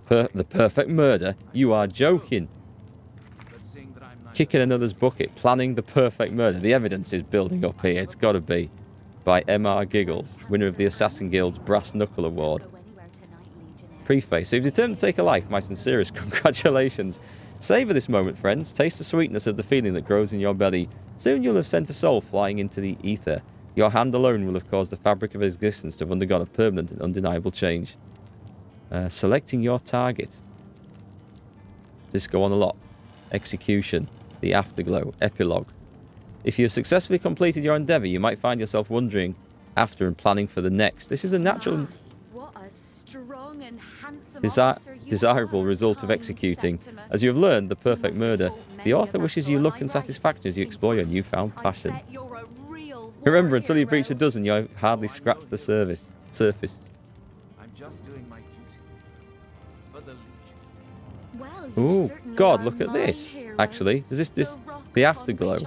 The perfect murder? You are joking. Kicking another's bucket, planning the perfect murder. The evidence is building up here. It's got to be. By M.R. Giggles, winner of the Assassin Guild's Brass Knuckle Award. Preface. So you've determined to take a life. My sincerest congratulations. Savour this moment, friends. Taste the sweetness of the feeling that grows in your belly. Soon you'll have sent a soul flying into the ether. Your hand alone will have caused the fabric of existence to have undergone a permanent and undeniable change. Selecting your target. Does this go on a lot? Execution. The afterglow. Epilogue. If you have successfully completed your endeavour, you might find yourself wondering after and planning for the next. This is a natural... What a strong and handsome desirable result of executing. As you have learned the perfect murder, the author wishes you luck and satisfaction as you explore your newfound passion. Remember, until you've reached a dozen, you have hardly scratched the surface. I'm just doing my duty for the Legion. Oh, God, look at this. Actually, does this the afterglow.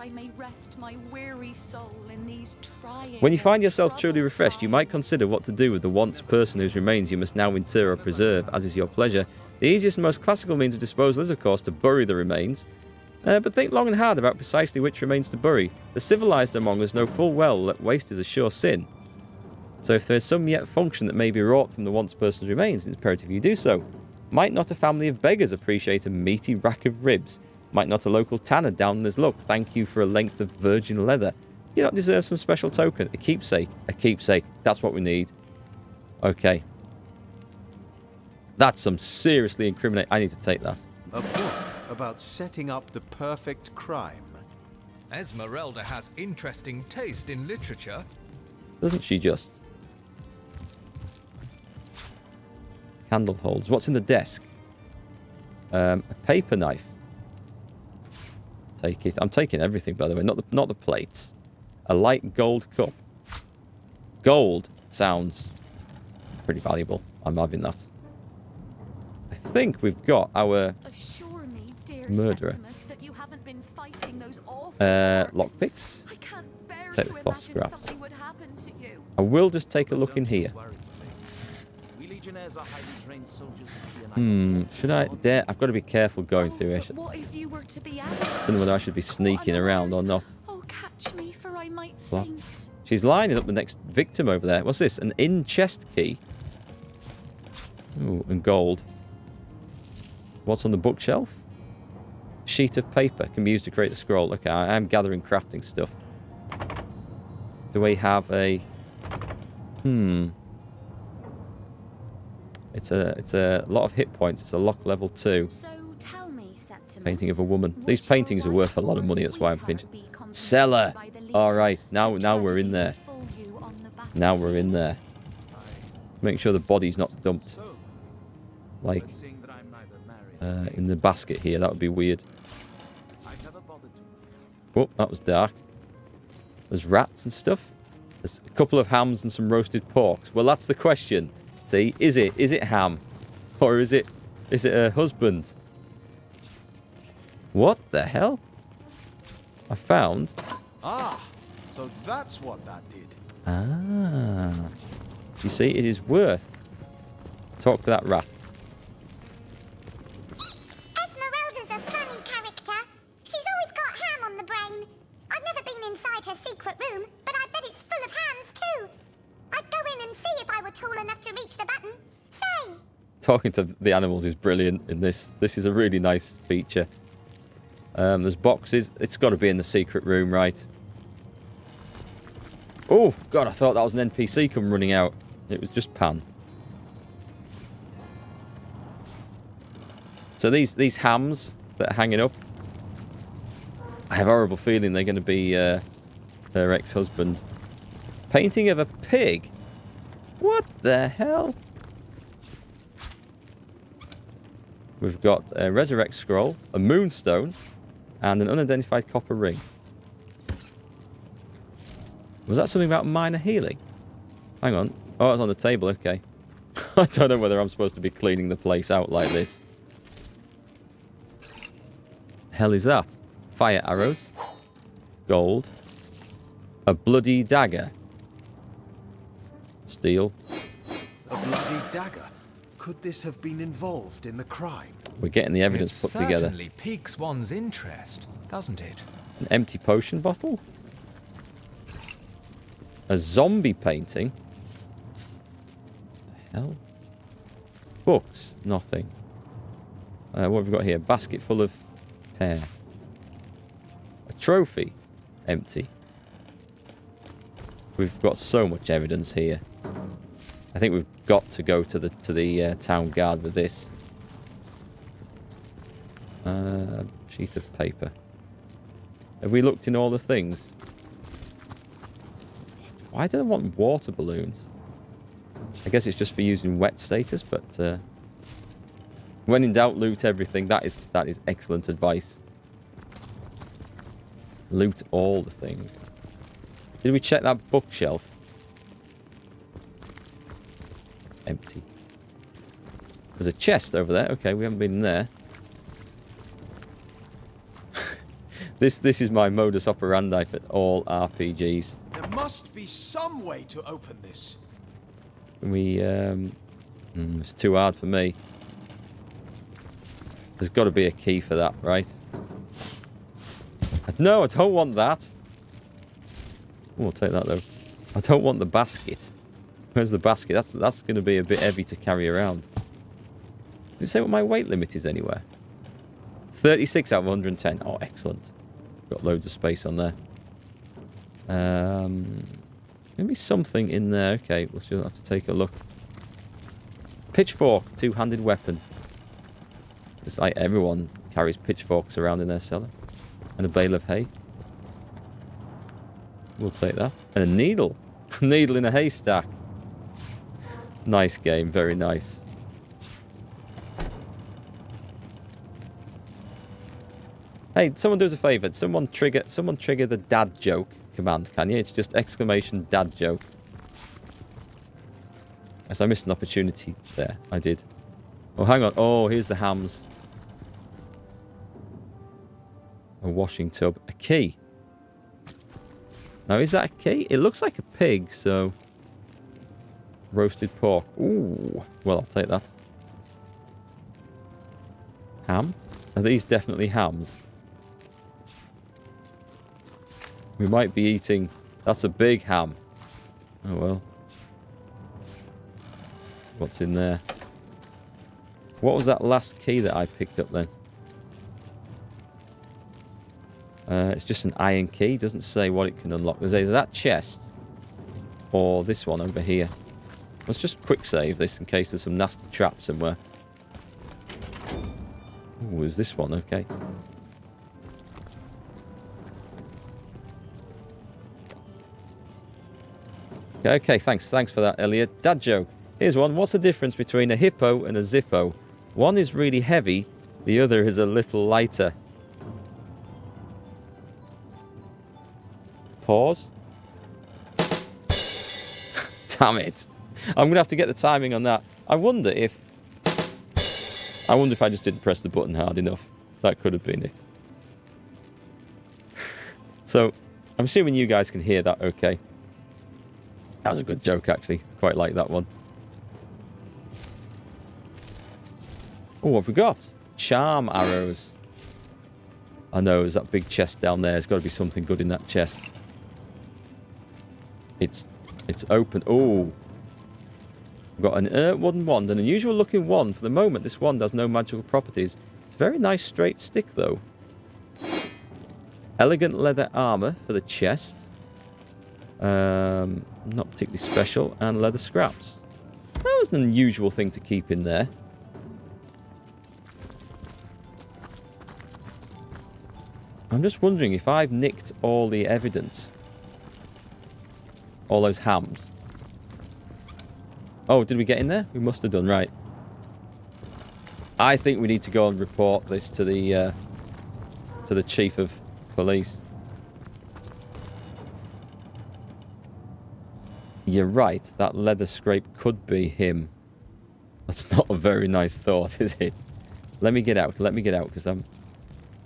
When you find yourself truly refreshed, you might consider what to do with the once person whose remains you must now inter or preserve, as is your pleasure. The easiest and most classical means of disposal is, of course, to bury the remains. But think long and hard about precisely which remains to bury. The civilized among us know full well that waste is a sure sin. So if there is some yet function that may be wrought from the once person's remains, it's imperative you do so. Might not a family of beggars appreciate a meaty rack of ribs? Might not a local tanner down on his luck thank you for a length of virgin leather? Do you not deserve some special token? A keepsake. A keepsake. That's what we need. Okay. That's some seriously incriminating... I need to take that. A book about setting up the perfect crime. Esmeralda has interesting taste in literature. Doesn't she just? Candle holders. What's in the desk? A paper knife. Take it. I'm taking everything, by the way. Not the plates. A light gold cup. Gold sounds pretty valuable. I'm having that. I think we've got our murderer. Lockpicks. Take the cloth scraps. I will just take a look in here. Should I dare? I've got to be careful going through here. I don't know whether I should be sneaking around or not. What? She's lining up the next victim over there. What's this? An in-chest key. Ooh, and gold. What's on the bookshelf? Sheet of paper can be used to create a scroll. Okay, I am gathering crafting stuff. Do we have a... It's a lot of hit points. It's a lock level 2. So tell me, Septimus, painting of a woman. These paintings are worth a lot of money. That's why I'm pinching. Cellar. All right. Now we're in there. Now we're in there. Make sure the body's not dumped. Like in the basket here. That would be weird. Oh, that was dark. There's rats and stuff. There's a couple of hams and some roasted porks. Well, that's the question. See, is it ham, or is it a husband? What the hell? I found. Ah, so that's what that did. Ah, you see, it is worth. Talk to that rat. Esmeralda's a funny character. She's always got ham on the brain. I've never been inside her secret room, but I bet it's full of hams too. I'd go in and see if I were tall enough to reach the button. Say! Talking to the animals is brilliant in this. This is a really nice feature. There's boxes. It's got to be in the secret room, right? Oh, God, I thought that was an NPC come running out. It was just Pan. So these hams that are hanging up, I have a horrible feeling they're going to be her ex-husband. Painting of a pig? What the hell? We've got a resurrect scroll, a moonstone, and an unidentified copper ring. Was that something about minor healing? Hang on. Oh, it's on the table. Okay. I don't know whether I'm supposed to be cleaning the place out like this. Hell is that? Fire arrows. Gold. A bloody dagger. Steel. A bloody dagger. Could this have been involved in the crime? We're getting the evidence It put together. certainly piques one's interest, doesn't it? An empty potion bottle? A zombie painting? The hell? Books? Nothing. What have we got here? Basket full of pear. A trophy? Empty. We've got so much evidence here. I think we've got to go to the town guard with this. Sheet of paper. Have we looked in all the things? Why do I want water balloons? I guess it's just for using wet status, but when in doubt, loot everything. That is excellent advice. Loot all the things. Did we check that bookshelf? Empty. There's a chest over there. Okay, we haven't been in there. This is my modus operandi for all RPGs. There must be some way to open this. It's too hard for me. There's got to be a key for that, right? No, I don't want that. Oh, I'll take that though. I don't want the basket. Where's the basket? That's going to be a bit heavy to carry around. Does it say what my weight limit is anywhere? 36 out of 110. Oh, excellent. Got loads of space on there. Maybe something in there. Okay, we'll just have to take a look. Pitchfork, two-handed weapon. It's like everyone carries pitchforks around in their cellar. And a bale of hay. We'll take that. And a needle. Needle in a haystack. Nice game, very nice. Hey, someone do us a favour. Someone trigger the dad joke command, can you? It's just exclamation dad joke. Yes, I missed an opportunity there. I did. Oh, hang on. Oh, here's the hams. A washing tub. A key. Now, is that a key? It looks like a pig, so... Roasted pork. Ooh. Well, I'll take that. Ham? Are these definitely hams? We might be eating... That's a big ham. Oh, well. What's in there? What was that last key that I picked up then? It's just an iron key. Doesn't say what it can unlock. There's either that chest or this one over here. Let's just quick save this in case there's some nasty traps somewhere. Ooh, is this one? Okay. Okay, thanks for that, Elliot. Dad joke. Here's one. What's the difference between a hippo and a Zippo? One is really heavy, the other is a little lighter. Pause. Damn it. I'm going to have to get the timing on that. I wonder if I just didn't press the button hard enough. That could have been it. So, I'm assuming you guys can hear that okay. That was a good joke, actually. Quite like that one. Oh, what have we got? Charm arrows. I know, there's that big chest down there. There's got to be something good in that chest. It's open. Oh. We've got an wooden wand, an unusual looking wand. For the moment, this wand has no magical properties. It's a very nice straight stick, though. Elegant leather armor for the chest. Not particularly special. And leather scraps. That was an unusual thing to keep in there. I'm just wondering if I've nicked all the evidence. All those hams. Oh, did we get in there? We must have done, right. I think we need to go and report this to the chief of police. You're right, that leather scrape could be him. That's not a very nice thought, is it? Let me get out, because I'm...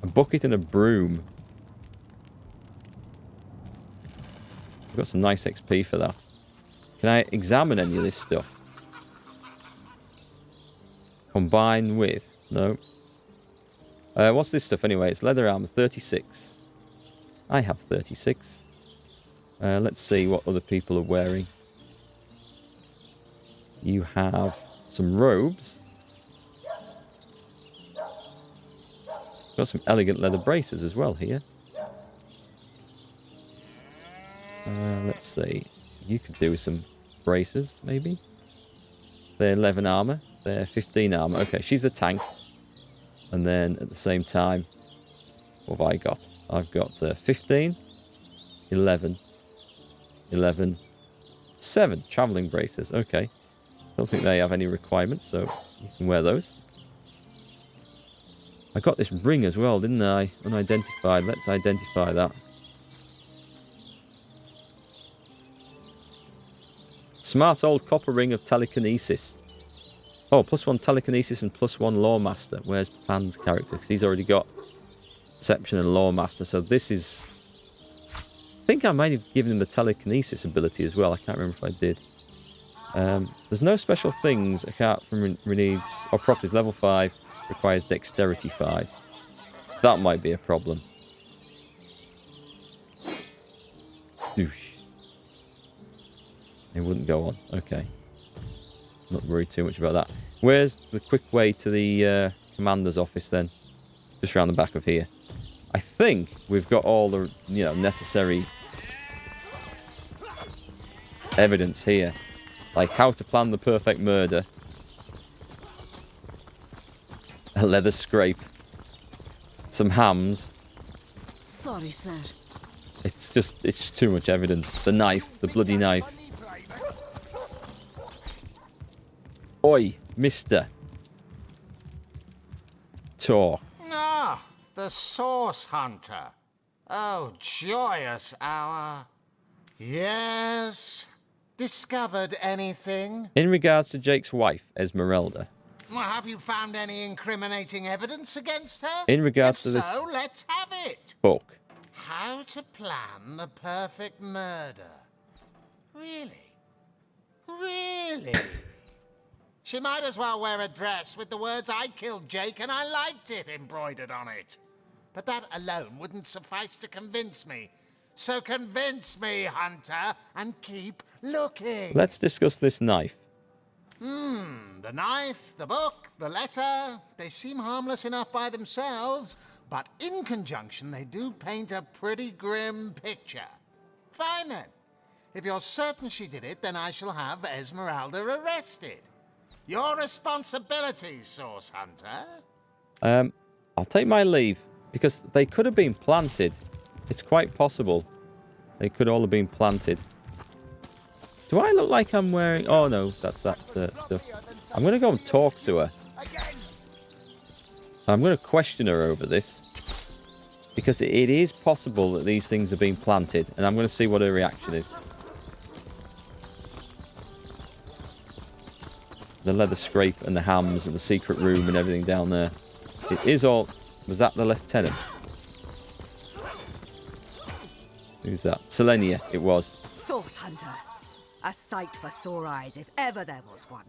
A bucket and a broom. We've got some nice XP for that. Can I examine any of this stuff? Combine with... No. What's this stuff anyway? It's leather armor, 36. I have 36. Let's see what other people are wearing. You have some robes. Got some elegant leather braces as well here. Let's see. You could do with some braces, maybe. They're 11 armor. They're 15 armor. Okay, she's a tank. And then at the same time, what have I got? I've got 15, 11, 11, 7 traveling braces. Okay. Don't think they have any requirements, so you can wear those. I got this ring as well, didn't I? Unidentified. Let's identify that. Smart old copper ring of telekinesis. Oh, +1 telekinesis and +1 lawmaster. Where's Pan's character? Because he's already got Perception and lawmaster. So this is... I think I might have given him the telekinesis ability as well. I can't remember if I did. There's no special things apart from needs or properties. Level 5 requires dexterity 5. That might be a problem. Doosh. It wouldn't go on. Okay. Not worried too much about that. Where's the quick way to the commander's office then? Just around the back of here. I think we've got all the necessary evidence here. Like how to plan the perfect murder. A leather scrape. Some hams. Sorry, sir. It's just too much evidence. The knife, the bloody knife. Oi, mister. Talk. Ah, the source hunter. Oh, joyous hour. Yes. Discovered anything? In regards to Jake's wife, Esmeralda. Well, have you found any incriminating evidence against her? In regards to this So, let's have it. book. How to plan the perfect murder. Really? Really? She might as well wear a dress with the words "I killed Jake and I liked it" embroidered on it. But that alone wouldn't suffice to convince me. So convince me, Hunter, and keep looking. Let's discuss this knife. The knife, the book, the letter, they seem harmless enough by themselves, but in conjunction they do paint a pretty grim picture. Fine then. If you're certain she did it, then I shall have Esmeralda arrested. Your responsibility, Source Hunter. I'll take my leave, because they could have been planted. It's quite possible. They could all have been planted. Do I look like I'm wearing... Oh, no, that's that stuff. I'm going to go and talk to her. I'm going to question her over this. Because it is possible that these things have been planted. And I'm going to see what her reaction is. The leather scrape and the hams and the secret room and everything down there. It is all... Was that the lieutenant? Who's that? Selenia, it was. Source Hunter. A sight for sore eyes, if ever there was one.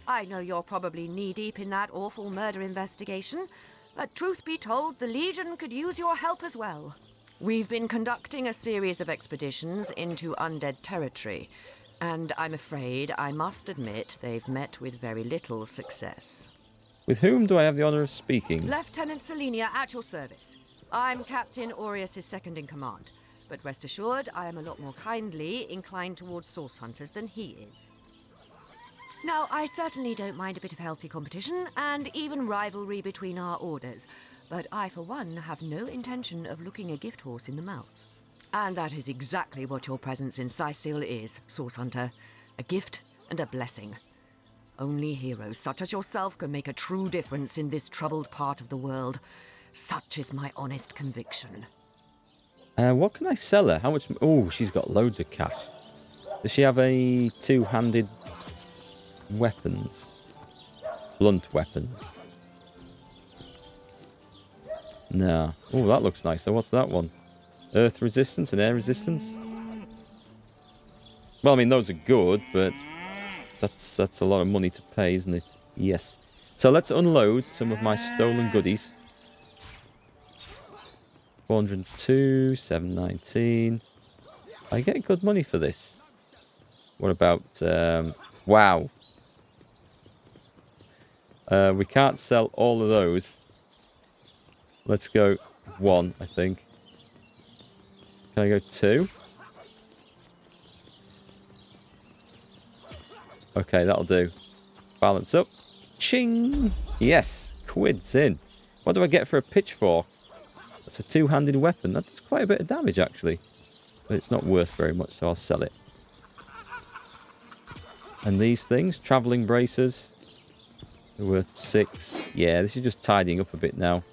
I know you're probably knee-deep in that awful murder investigation, but truth be told, the Legion could use your help as well. We've been conducting a series of expeditions into undead territory, and I'm afraid I must admit they've met with very little success. With whom do I have the honour of speaking? Lieutenant Selenia, at your service. I'm Captain Aureus' second-in-command. But rest assured, I am a lot more kindly inclined towards source hunters than he is. Now, I certainly don't mind a bit of healthy competition, and even rivalry between our orders, but I, for one, have no intention of looking a gift horse in the mouth. And that is exactly what your presence in Sicil is, source hunter. A gift and a blessing. Only heroes such as yourself can make a true difference in this troubled part of the world. Such is my honest conviction. What can I sell her? How much? Oh, she's got loads of cash. Does she have any two-handed weapons? Blunt weapons? No. Oh, that looks nice. So what's that one? Earth resistance and air resistance? Well, I mean, those are good, but that's a lot of money to pay, isn't it? Yes. So let's unload some of my stolen goodies. 402, 719. I get good money for this. What about... wow. We can't sell all of those. Let's go 1, I think. Can I go 2? Okay, that'll do. Balance up. Ching! Yes, quids in. What do I get for a pitchfork? That's a two-handed weapon. That does quite a bit of damage, actually. But it's not worth very much, so I'll sell it. And these things, travelling braces, they're worth 6. Yeah, this is just tidying up a bit now.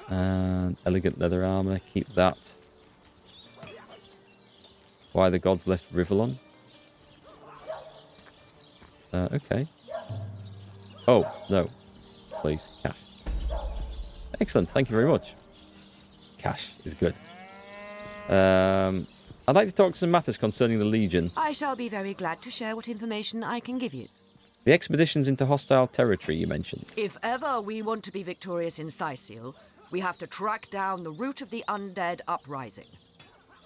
And elegant leather armour, keep that. Why the gods left Rivellon? Okay. Oh, no. Please, cash. Excellent, thank you very much. Cash is good. I'd like to talk some matters concerning the Legion. I shall be very glad to share what information I can give you. The expeditions into hostile territory you mentioned. If ever we want to be victorious in Sicil, we have to track down the root of the undead uprising.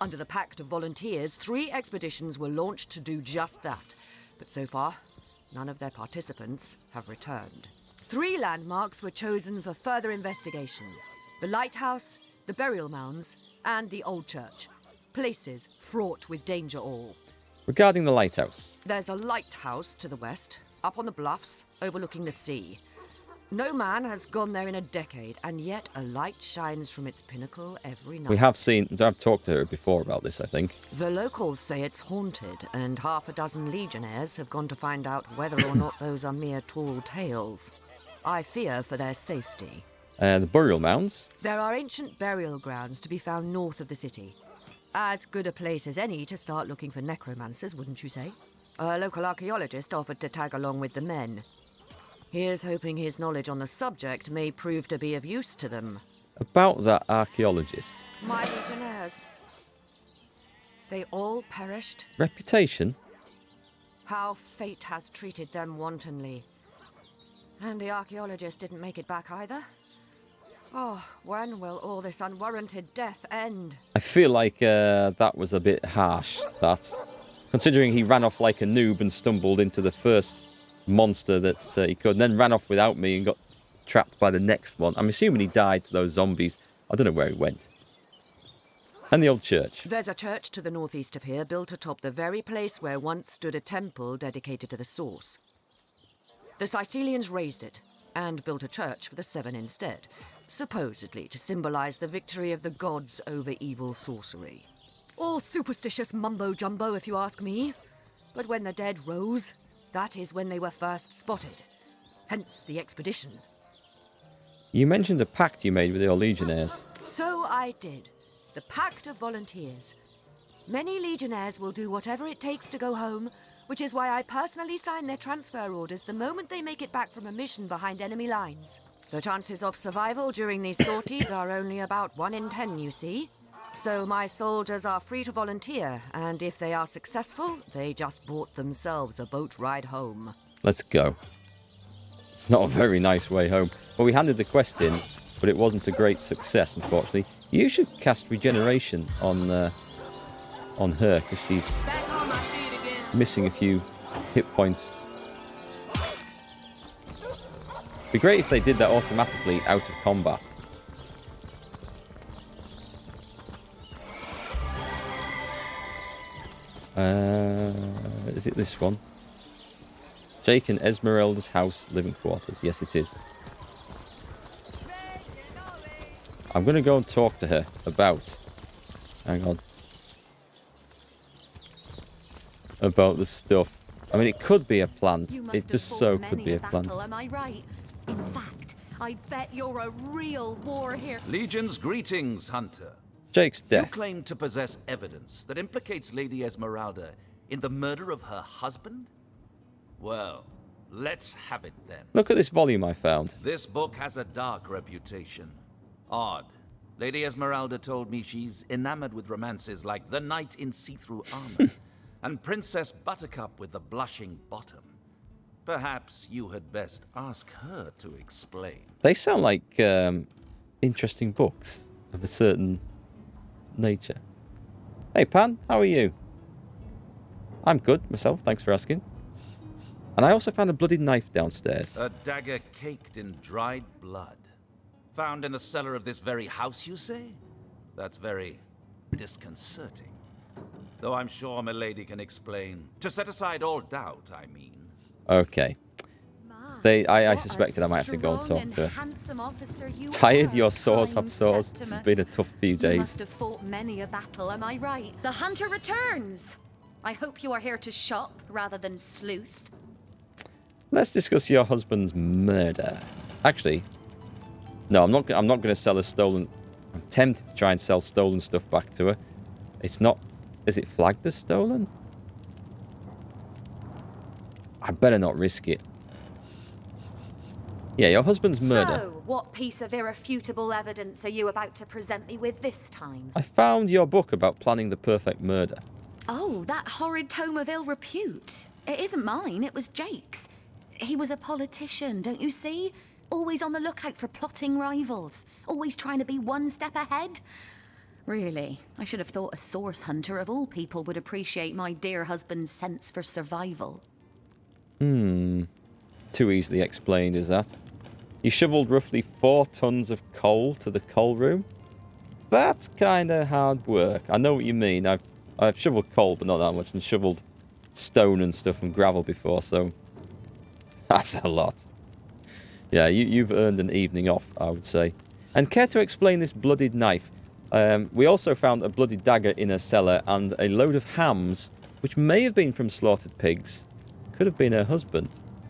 Under the Pact of Volunteers, 3 expeditions were launched to do just that. But so far, none of their participants have returned. 3 landmarks were chosen for further investigation. The lighthouse, the burial mounds, and the old church. Places fraught with danger all. Regarding the lighthouse. There's a lighthouse to the west, up on the bluffs, overlooking the sea. No man has gone there in a decade, and yet a light shines from its pinnacle every night. I've talked to her before about this, I think. The locals say it's haunted, and half a dozen legionnaires have gone to find out whether or not those are mere tall tales. I fear for their safety. The burial mounds. There are ancient burial grounds to be found north of the city. As good a place as any to start looking for necromancers, wouldn't you say? A local archaeologist offered to tag along with the men. Here's hoping his knowledge on the subject may prove to be of use to them. About that archaeologist. My legionnaires. They all perished. Reputation? How fate has treated them wantonly. And the archaeologist didn't make it back either. Oh, when will all this unwarranted death end? I feel like that was a bit harsh, that. Considering he ran off like a noob and stumbled into the first monster that he could, and then ran off without me and got trapped by the next one. I'm assuming he died to those zombies. I don't know where he went. And the old church. There's a church to the northeast of here, built atop the very place where once stood a temple dedicated to the source. The Sicilians razed it, and built a church for the 7 instead, supposedly to symbolize the victory of the gods over evil sorcery. All superstitious mumbo-jumbo, if you ask me. But when the dead rose, that is when they were first spotted. Hence the expedition. You mentioned a pact you made with your legionnaires. So I did. The Pact of Volunteers. Many legionnaires will do whatever it takes to go home, which is why I personally sign their transfer orders the moment they make it back from a mission behind enemy lines. The chances of survival during these sorties are only about 1 in 10, you see. So my soldiers are free to volunteer, and if they are successful, they just bought themselves a boat ride home. Let's go. It's not a very nice way home. Well, we handed the quest in, but it wasn't a great success, unfortunately. You should cast regeneration on her, because she's missing a few hit points. It'd be great if they did that automatically out of combat. Is it this one? Jake and Esmeralda's house, living quarters. Yes, it is. I'm going to go and talk to her about... Hang on. About the stuff. I mean, it could be a plant. It just so could be a plant. Am I right? In fact, I bet you're a real war hero. Legion's greetings, Hunter. Jake's You death. claim to possess evidence that implicates Lady Esmeralda in the murder of her husband? Well, let's have it then. Look at this volume I found. This book has a dark reputation. Odd. Lady Esmeralda told me she's enamored with romances like The Knight in See-Through Armor and Princess Buttercup with the Blushing Bottom. Perhaps you had best ask her to explain. They sound like interesting books of a certain nature. Hey, Pan, how are you? I'm good, myself, thanks for asking. And I also found a bloody knife downstairs. A dagger caked in dried blood. Found in the cellar of this very house, you say? That's very disconcerting. Though I'm sure milady can explain. To set aside all doubt, I mean. Okay. I suspected I might have to go and talk to her. Tired? Your sores have sores. It's been a tough few days. You must have fought many a battle, am I right? The hunter returns. I hope you are here to shop rather than sleuth. Let's discuss your husband's murder. Actually, no, I'm not going to sell her stolen. I'm tempted to try and sell stolen stuff back to her. It's not. Is it flagged as stolen? I better not risk it. Yeah, your husband's murder. So, what piece of irrefutable evidence are you about to present me with this time? I found your book about planning the perfect murder. Oh, that horrid tome of ill repute. It isn't mine, it was Jake's. He was a politician, don't you see? Always on the lookout for plotting rivals. Always trying to be one step ahead. Really, I should have thought a source hunter of all people would appreciate my dear husband's sense for survival. Too easily explained, is that? You shoveled roughly 4 tons of coal to the coal room? That's kind of hard work. I know what you mean. I've shoveled coal, but not that much, and shoveled stone and stuff and gravel before, so that's a lot. Yeah, you've earned an evening off, I would say. And care to explain this bloodied knife? We also found a bloody dagger in a cellar and a load of hams, which may have been from slaughtered pigs. Could have been her husband.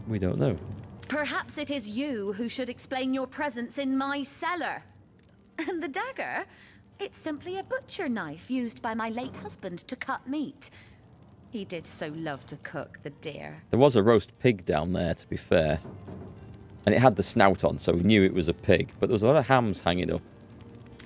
We don't know. Perhaps it is you who should explain your presence in my cellar. And the dagger? It's simply a butcher knife used by my late husband to cut meat. He did so love to cook, the dear. There was a roast pig down there, to be fair. And it had the snout on, so we knew it was a pig. But there was a lot of hams hanging up.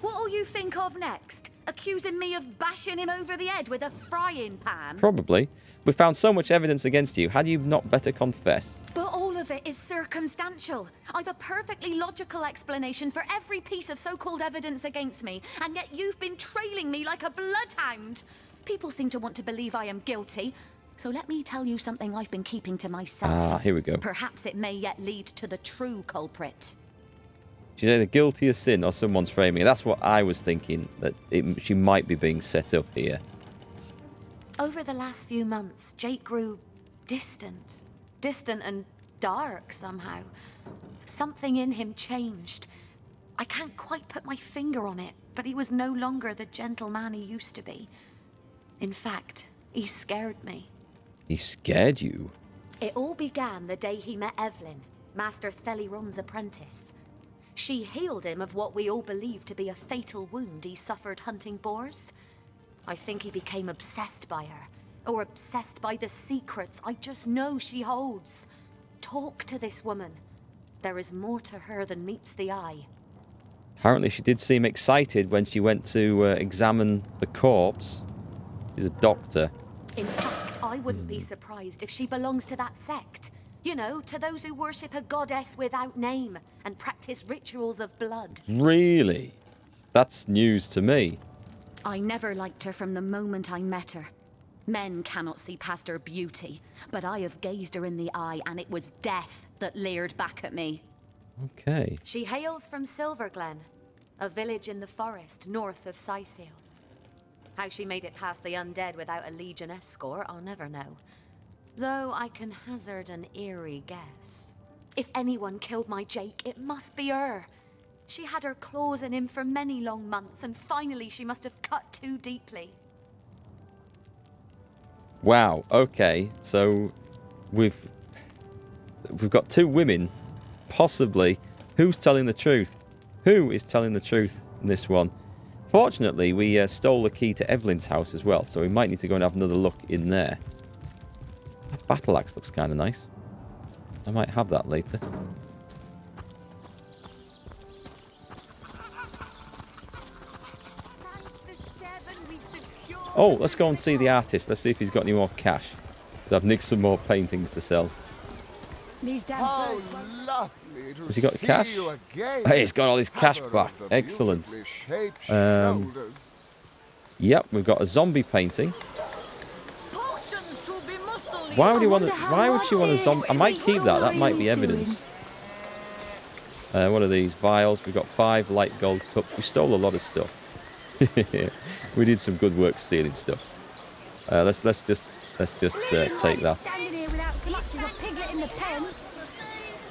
What'll you think of next? Accusing me of bashing him over the head with a frying pan? Probably. We found so much evidence against you. Had you not better confess? But all of it is circumstantial. I've a perfectly logical explanation for every piece of so-called evidence against me, and yet you've been trailing me like a bloodhound. People seem to want to believe I am guilty, so let me tell you something I've been keeping to myself. Ah, here we go. Perhaps it may yet lead to the true culprit. She's either guilty of sin or someone's framing it. That's what I was thinking, that she might be being set up here. Over the last few months, Jake grew distant. Distant and dark somehow. Something in him changed. I can't quite put my finger on it, but he was no longer the gentle man he used to be. In fact, he scared me. He scared you? It all began the day he met Evelyn, Master Theliron's apprentice. She healed him of what we all believe to be a fatal wound he suffered hunting boars. I think he became obsessed by her, or obsessed by the secrets I just know she holds. Talk to this woman. There is more to her than meets the eye. Apparently she did seem excited when she went to examine the corpse. She's a doctor. In fact, I wouldn't be surprised if she belongs to that sect. You know, to those who worship a goddess without name and practice rituals of blood. Really? That's news to me. I never liked her from the moment I met her. Men cannot see past her beauty, but I have gazed her in the eye and it was death that leered back at me. Okay. She hails from Silverglen, a village in the forest north of Sicil. How she made it past the undead without a Legion escort, I'll never know. Though I can hazard an eerie guess. If anyone killed my Jake, it must be her. She had her claws in him for many long months, and finally she must have cut too deeply. Wow, okay. So we've got 2 women, possibly. Who's telling the truth? Who is telling the truth in this one? Fortunately, we stole the key to Evelyn's house as well, so we might need to go and have another look in there. That battle axe looks kind of nice. I might have that later. Oh, let's go and see the artist. Let's see if he's got any more cash. Because I've nicked some more paintings to sell. These damn birds won't- lovely to Has he got see cash? you again. Hey, he's got all his cash Cover back. of the Excellent. beautifully shaped Um, shoulders. Yep, we've got a zombie painting. Potions to be muscly. Why would he want? I wonder Why how would she want a zombie? I might keep that. That might be evidence. What are these vials? We've got 5 light gold cups. We stole a lot of stuff. We did some good work stealing stuff. Let's just take that. Standing here without so much as a piglet in the pen.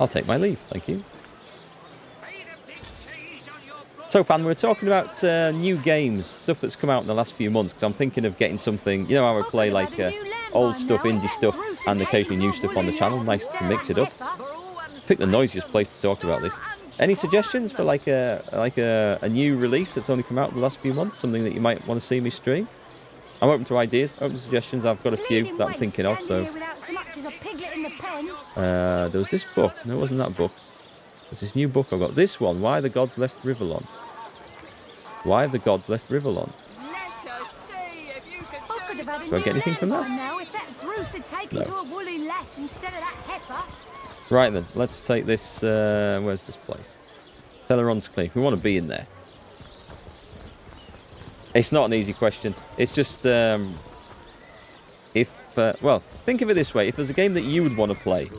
I'll take my leave, thank you. So, Pan, we're talking about new games, stuff that's come out in the last few months, because I'm thinking of getting something, you know how I play like old stuff, indie stuff, and occasionally new stuff on the channel. Nice to mix it up. Pick the noisiest place to talk about this. Any suggestions for like a new release that's only come out in the last few months? Something that you might want to see me stream? I'm open to ideas, open to suggestions. I've got a few that I'm thinking of, so... there was this book. No, it wasn't that book. There's this new book I've got. This one, Why the Gods Left Rivellon. Why the Gods Left Rivellon. Do I get anything from that? No. Right then, let's take this... where's this place? Teleron's Clinic. We want to be in there. It's not an easy question. It's just... well, think of it this way. If there's a game that you would want to play,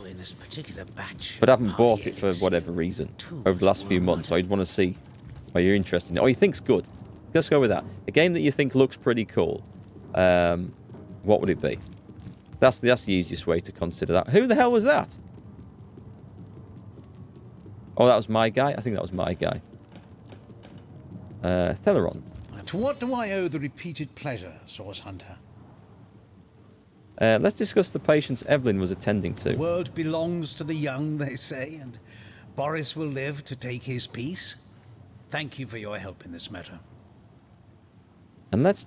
but haven't bought it for whatever reason over the last few months, or you'd want to see why you're interested in it, or you think's good, let's go with that. A game that you think looks pretty cool, what would it be? That's the easiest way to consider that. Who the hell was that? Oh, that was my guy? I think that was my guy. Theleron. To what do I owe the repeated pleasure, Source Hunter? Let's discuss the patients Evelyn was attending to. The world belongs to the young, they say, and Boris will live to take his piece. Thank you for your help in this matter. And let's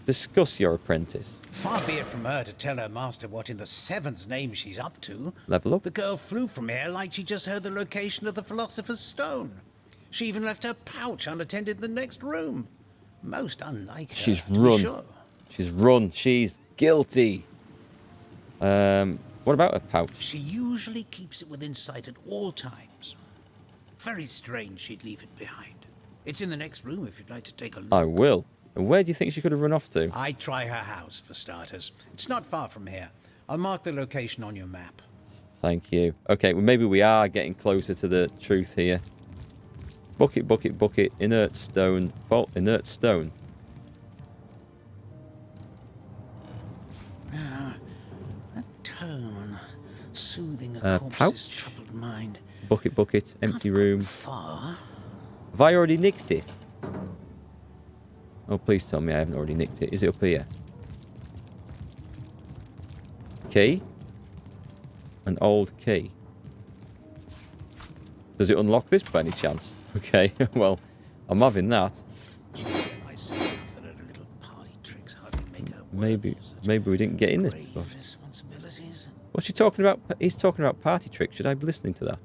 discuss your apprentice. Far be it from her to tell her master what in the seven's name she's up to. Level up. The girl flew from here like she just heard the location of the Philosopher's Stone. She even left her pouch unattended in the next room. Most unlike her. She's to be run. sure. She's run. She's guilty. What about her pouch? She usually keeps it within sight at all times. Very strange she'd leave it behind. It's in the next room if you'd like to take a look. I will. And where do you think she could have run off to? I'd try her house, for starters. It's not far from here. I'll mark the location on your map. Thank you. Okay, well, maybe we are getting closer to the truth here. Bucket, bucket, bucket, inert stone. Fault, inert stone. A tone, soothing a corpse's pouch? troubled mind. Bucket, bucket, empty room. Far. Have I already nicked it? Oh, please tell me I haven't already nicked it. Is it up here? Key. An old key. Does it unlock this by any chance? Okay, well, I'm having that. Maybe we didn't get in this before. What's she talking about? He's talking about party tricks. Should I be listening to that?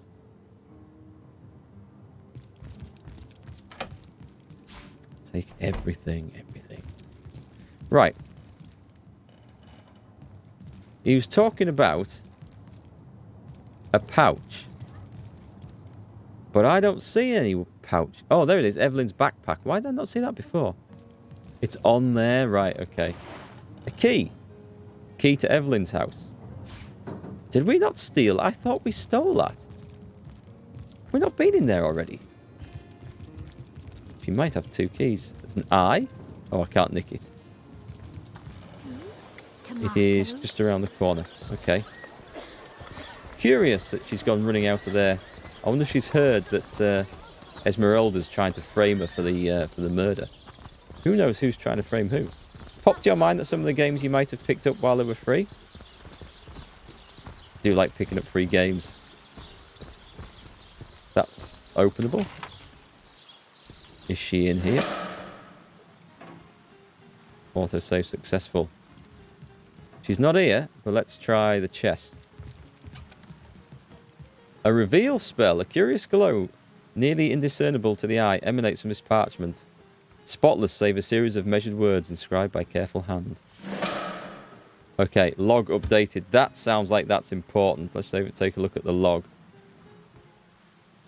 Take everything. Right. He was talking about a pouch. But I don't see any pouch. Oh, there it is. Evelyn's backpack. Why did I not see that before? It's on there. Right, okay. A key. Key to Evelyn's house. Did we not steal? I thought we stole that. We've not been in there already. She might have 2 keys. There's an eye. Oh, I can't nick it. It is just around the corner. Okay. Curious that she's gone running out of there. I wonder if she's heard that Esmeralda's trying to frame her for the murder. Who knows who's trying to frame who? Popped to your mind that some of the games you might have picked up while they were free? Do like picking up free games. That's openable. Is she in here? Autosave successful. She's not here, but let's try the chest. A reveal spell, a curious glow, nearly indiscernible to the eye, emanates from this parchment. Spotless save a series of measured words inscribed by careful hand. Okay, log updated. That sounds like that's important. Let's take a look at the log.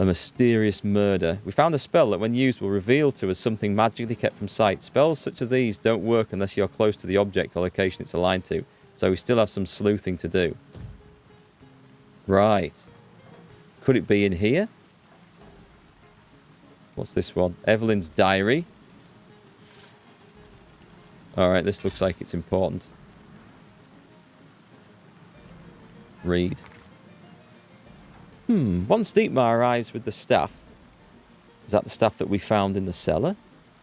A mysterious murder. We found a spell that when used will reveal to us something magically kept from sight. Spells such as these don't work unless you're close to the object or location it's aligned to. So we still have some sleuthing to do. Right. Could it be in here? What's this one? Evelyn's diary. Alright, this looks like it's important. Read. Once Dietmar arrives with the staff. Is that the staff that we found in the cellar?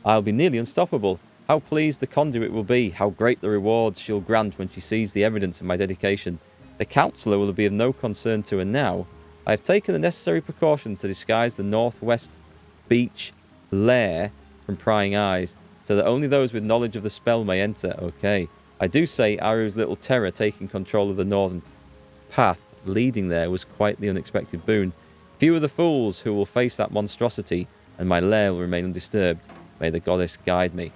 I'll be nearly unstoppable. How pleased the conduit will be. How great the rewards she'll grant when she sees the evidence of my dedication. The counsellor will be of no concern to her now. I have taken the necessary precautions to disguise the northwest beach lair from prying eyes, so that only those with knowledge of the spell may enter. Okay. I do say Aru's little terror taking control of the northern path leading there was quite the unexpected boon. Few are the fools who will face that monstrosity, and my lair will remain undisturbed. May the goddess guide me.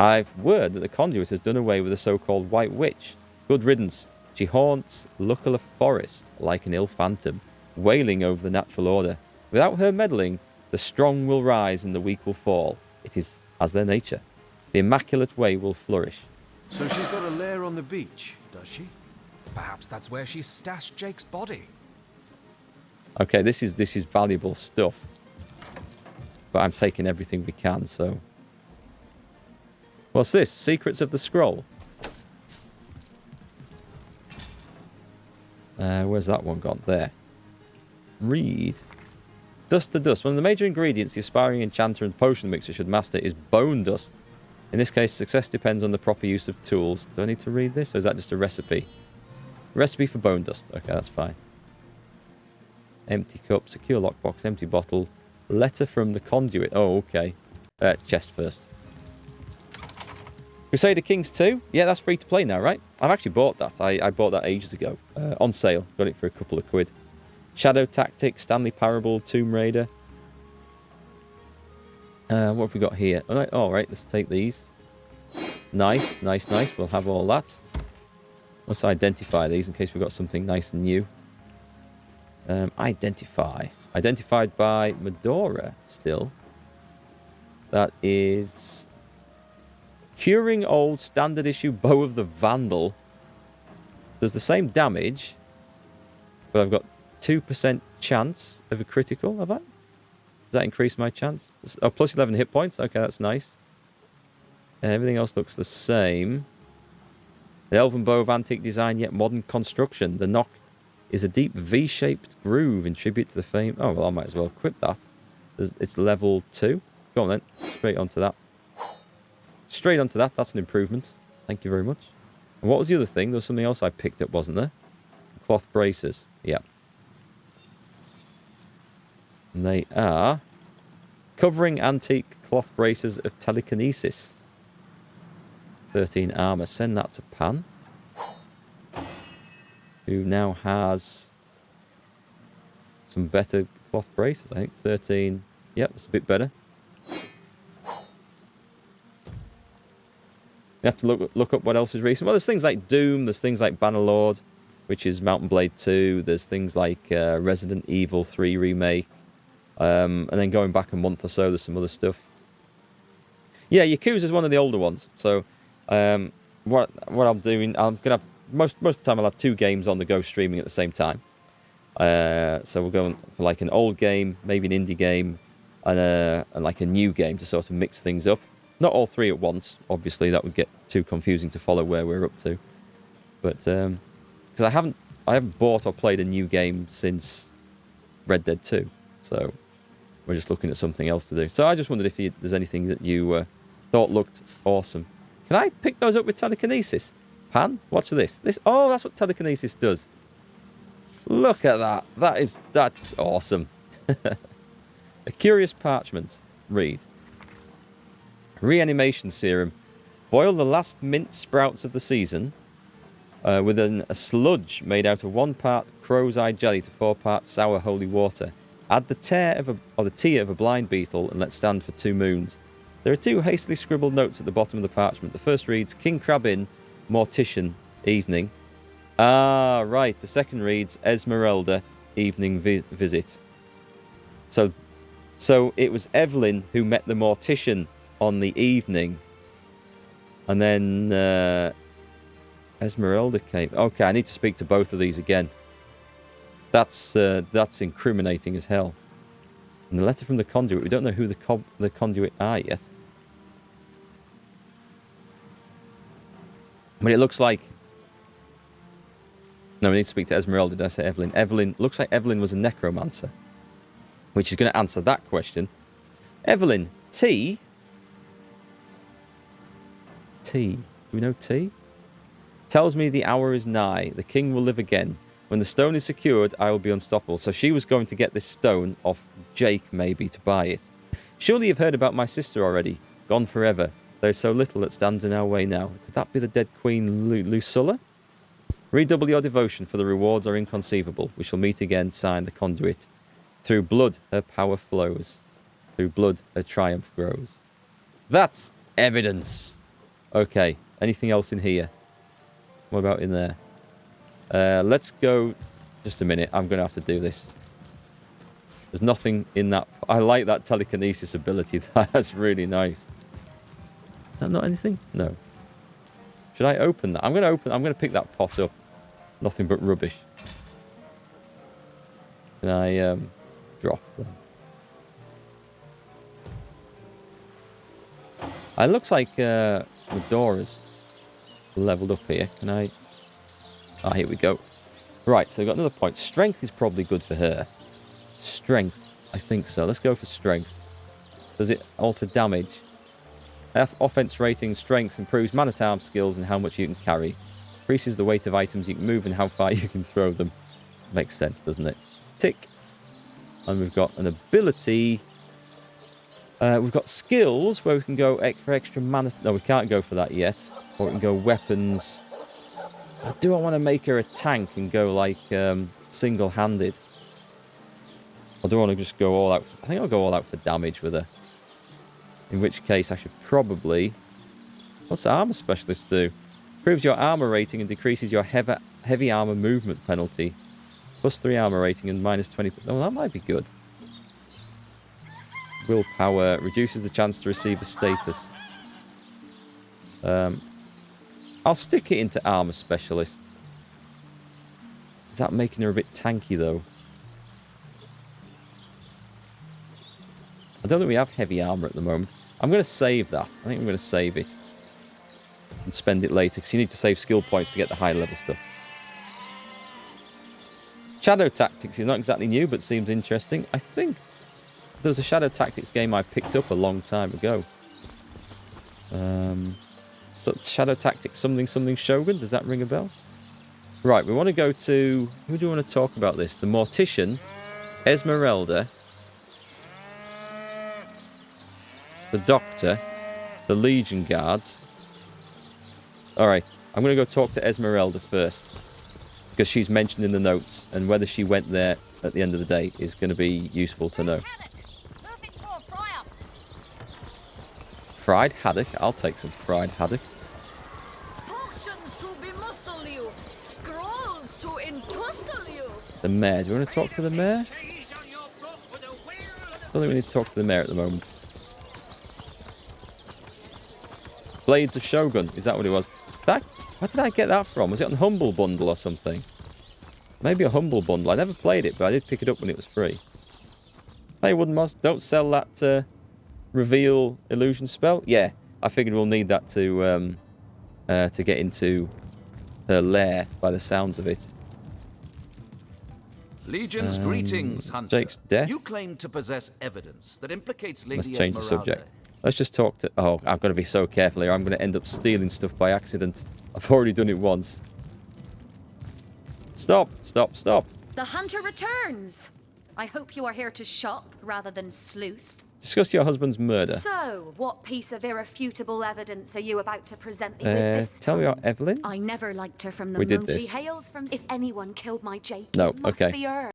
I've word that the conduit has done away with the so-called White Witch. Good riddance. She haunts Luckula Forest like an ill phantom, wailing over the natural order. Without her meddling, the strong will rise and the weak will fall. It is as their nature. The Immaculate Way will flourish. So she's got a lair on the beach, does she? Perhaps that's where she stashed Jake's body. Okay, this is valuable stuff. But I'm taking everything we can, so... What's this? Secrets of the Scroll. Where's that one gone? There. Read. Dust to dust. One of the major ingredients the aspiring enchanter and potion mixer should master is bone dust. In this case, success depends on the proper use of tools. Do I need to read this, or is that just a recipe? Recipe for bone dust. Okay, that's fine. Empty cup, secure lockbox, empty bottle, letter from the conduit. Oh, okay. Chest first. Crusader Kings 2? Yeah, that's free to play now, right? I've actually bought that. I bought that ages ago. On sale. Got it for a couple of quid. Shadow Tactics, Stanley Parable, Tomb Raider. What have we got here? All right, let's take these. Nice, nice, nice. We'll have all that. Let's identify these in case we've got something nice and new. Identify. Identified by Medora still. That is... Curing Old Standard Issue Bow of the Vandal. Does the same damage, but I've got 2% chance of a critical, have I? Does that increase my chance? Oh, plus 11 hit points. Okay, that's nice. Everything else looks the same. The Elven Bow of antique design, yet modern construction. The knock is a deep V-shaped groove in tribute to the fame. Oh, well, I might as well equip that. It's level 2. Go on then. Straight onto that. Straight onto that. That's an improvement. Thank you very much. And what was the other thing? There was something else I picked up, wasn't there? Cloth braces. Yeah. And they are covering antique cloth braces of telekinesis. 13 armor. Send that to Pan, who now has some better cloth braces. I think 13. Yep, that's a bit better. You have to look up what else is recent. Well, there's things like Doom. There's things like Bannerlord, which is Mount and Blade 2. There's things like Resident Evil 3 Remake. And then going back a month or so, there's some other stuff. Yeah, Yakuza is one of the older ones. So what I'm doing, I'm going to have... Most of the time I'll have 2 games on the go streaming at the same time. So we're going for like an old game, maybe an indie game, and like a new game to sort of mix things up. Not all 3 at once, obviously. That would get too confusing to follow where we're up to. But because I haven't bought or played a new game since Red Dead 2, so we're just looking at something else to do. So I just wondered if there's anything that you thought looked awesome. Can I pick those up with telekinesis? Pan, watch this. Oh, that's what telekinesis does. Look at that. That's awesome. A curious parchment. Read. Reanimation serum. Boil the last mint sprouts of the season with a sludge made out of 1 part crow's eye jelly to 4 parts sour holy water. Add the tear of a blind beetle and let stand for 2 moons. There are 2 hastily scribbled notes at the bottom of the parchment. The first reads, King Crab Inn, Mortician, evening. Ah, right. The second reads Esmeralda, evening visit. So it was Evelyn who met the Mortician on the evening. And then Esmeralda came. Okay, I need to speak to both of these again. That's incriminating as hell. And the letter from the conduit. We don't know who the conduit are yet. But it looks like... No, we need to speak to Esmeralda. Did I say Evelyn? Evelyn. Looks like Evelyn was a necromancer. Which is going to answer that question. Evelyn, T? T. Do we know T? Tells me the hour is nigh. The king will live again. When the stone is secured, I will be unstoppable. So she was going to get this stone off Jake, maybe, to buy it. Surely you've heard about my sister already. Gone forever. There is so little that stands in our way now. Could that be the dead queen Lucilla? Redouble your devotion, for the rewards are inconceivable. We shall meet again, signed the conduit. Through blood, her power flows. Through blood, her triumph grows. That's evidence. Okay, anything else in here? What about in there? Let's go... Just a minute, I'm going to have to do this. There's nothing in that... I like that telekinesis ability. That's really nice. Is that not anything? No. Should I open that? I'm going to pick that pot up. Nothing but rubbish. Can I drop them? It looks like the door is leveled up here. Can I... Ah, here we go. Right, so we've got another point. Strength is probably good for her. Strength. I think so. Let's go for strength. Does it alter damage? Offense rating, strength improves man-at-arms skills and how much you can carry. Increases the weight of items you can move and how far you can throw them. Makes sense, doesn't it? Tick. And we've got an ability. We've got skills where we can go for extra mana. No, we can't go for that yet. Or we can go weapons. Do I want to make her a tank and go like single-handed? Or do I want to just go all out? I think I'll go all out for damage with her. In which case I should probably... What's the armor specialist do? Improves your armor rating and decreases your heavy armor movement penalty. +3 armor rating and -20... Oh, that might be good. Willpower reduces the chance to receive a status. I'll stick it into armor specialist. Is that making her a bit tanky though? I don't think we have heavy armor at the moment. I'm going to save that. I think I'm going to save it. And spend it later, because you need to save skill points to get the high level stuff. Shadow Tactics is not exactly new, but seems interesting. I think there was a Shadow Tactics game I picked up a long time ago. So Shadow Tactics something Shogun. Does that ring a bell? Right, we want to go to... Who do we want to talk about this? The Mortician, Esmeralda, the Doctor, the Legion Guards. Alright, I'm going to go talk to Esmeralda first. Because she's mentioned in the notes, and whether she went there at the end of the day is going to be useful to know. Fried haddock? I'll take some fried haddock. Potions to bemuscle you, scrolls to entussle you. The mayor. Do you want to talk to the mayor? I don't think we need to talk to the mayor at the moment. Blades of Shogun. Is that what it was? Where did I get that from? Was it on Humble Bundle or something? Maybe a Humble Bundle. I never played it, but I did pick it up when it was free. Hey, Wooden Moss, don't sell that reveal illusion spell. Yeah, I figured we'll need that to get into her lair by the sounds of it. Legion's greetings, Hunter. Jake's death. You claim to possess evidence that implicates Lady Let's change the Esmeralda. subject. Let's just talk to... Oh, I've got to be so careful here. I'm going to end up stealing stuff by accident. I've already done it once. Stop, stop, stop. The hunter returns. I hope you are here to shop rather than sleuth. Discuss your husband's murder. So, what piece of irrefutable evidence are you about to present me with this Tell me time? about Evelyn. I never liked her from the We did moment she this. hails from... If anyone killed my Jake, No, it must okay. be her.